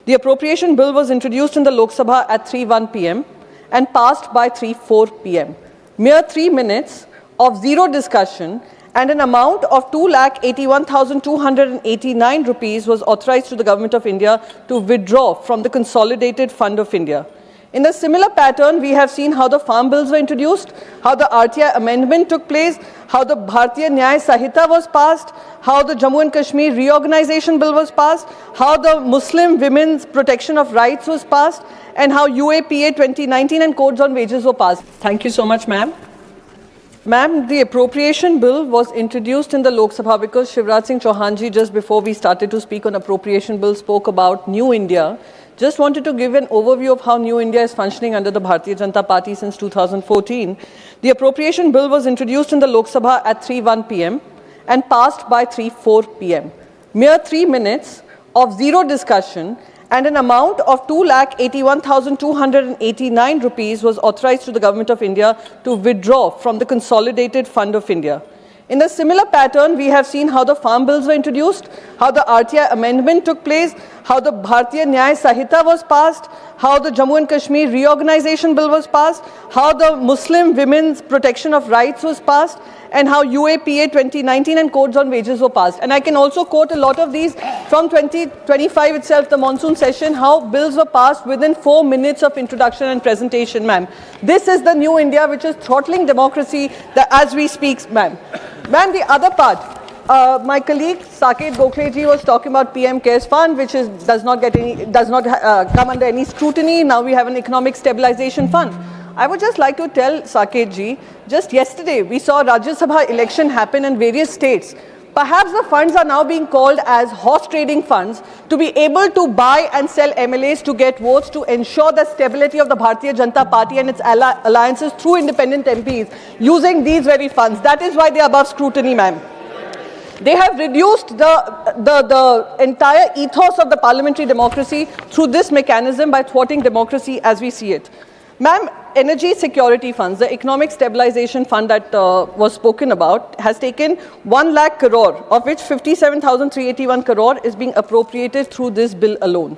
The appropriation bill was introduced in the Lok Sabha at 3:01 p.m. and passed by 3:04 p.m. Mere 3 minutes of zero discussion and an amount of 2,81,289 rupees was authorized to the Government of India to withdraw from the Consolidated Fund of India. In a similar pattern, we have seen how the farm bills were introduced, how the RTI amendment took place, how the Bharatiya Nyaya Sahita was passed, how the Jammu and Kashmir reorganization bill was passed, how the Muslim women's protection of rights was passed, and how UAPA 2019 and codes on wages were passed. Thank you so much, ma'am. Ma'am, the appropriation bill was introduced in the Lok Sabha because Shivraj Singh Chauhan ji, just before we started to speak on appropriation bill, spoke about New India. Just wanted to give an overview of how New India is functioning under the Bharatiya Janata Party since 2014. The appropriation bill was introduced in the Lok Sabha at 3:01 p.m. and passed by 3:04 p.m. Mere 3 minutes of zero discussion and an amount of 2,81,289 rupees was authorized to the Government of India to withdraw from the Consolidated Fund of India. In a similar pattern, we have seen how the farm bills were introduced, how the RTI amendment took place, how the Bharatiya Nyaya Sahita was passed, how the Jammu and Kashmir reorganization bill was passed, how the Muslim women's protection of rights was passed, and how UAPA 2019 and codes on wages were passed. And I can also quote a lot of these from 2025 itself, the monsoon session, how bills were passed within 4 minutes of introduction and presentation, ma'am. This is the new India which is throttling democracy as we speak, ma'am. Ma'am, the other part, my colleague Saket Gokhale ji was talking about PM Cares Fund, which does not come under any scrutiny. Now we have an economic stabilization fund. I would just like to tell Saket ji, just yesterday we saw Rajya Sabha election happen in various states. Perhaps the funds are now being called as horse trading funds to be able to buy and sell MLAs to get votes to ensure the stability of the Bharatiya Janata Party and its alliances through independent MPs using these very funds. That is why they are above scrutiny, ma'am. They have reduced the entire ethos of the parliamentary democracy through this mechanism by thwarting democracy as we see it. Ma'am, energy security funds, the economic stabilization fund that was spoken about, has taken 1 lakh crore, of which 57,381 crore is being appropriated through this bill alone.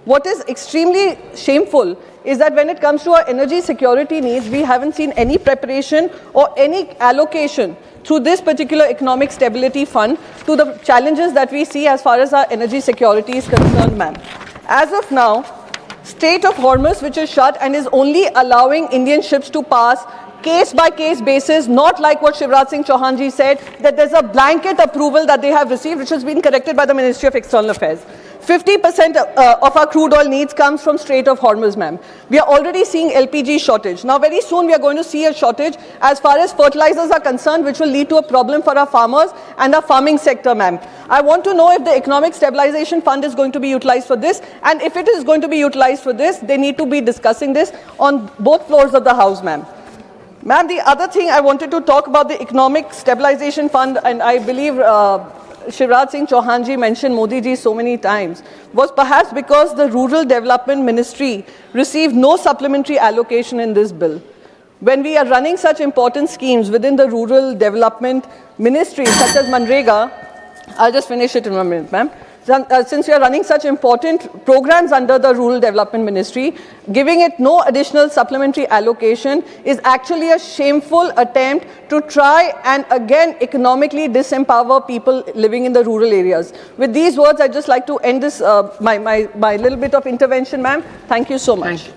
What is extremely shameful is that when it comes to our energy security needs, we haven't seen any preparation or any allocation through this particular economic stability fund to the challenges that we see as far as our energy security is concerned, ma'am. As of now, Strait of Hormuz, which is shut and is only allowing Indian ships to pass case-by-case basis, not like what Shivraj Singh Chauhan ji said, that there's a blanket approval that they have received, which has been corrected by the Ministry of External Affairs. 50% of our crude oil needs comes from Strait of Hormuz, ma'am. We are already seeing LPG shortage. Now, very soon we are going to see a shortage as far as fertilizers are concerned, which will lead to a problem for our farmers and our farming sector, ma'am. I want to know if the Economic Stabilization Fund is going to be utilized for this, and if it is going to be utilized for this, they need to be discussing this on both floors of the House, ma'am. Ma'am, the other thing I wanted to talk about the Economic Stabilization Fund, and I believe Shivraj Singh Chauhan ji mentioned Modi ji so many times, was perhaps because the Rural Development Ministry received no supplementary allocation in this bill. When we are running such important schemes within the Rural Development Ministry, such as Manrega, I'll just finish it in a minute, ma'am. Since we are running such important programs under the Rural Development Ministry, giving it no additional supplementary allocation is actually a shameful attempt to try and again economically disempower people living in the rural areas. With these words, I'd just like to end this, my little bit of intervention, ma'am. Thank you so much.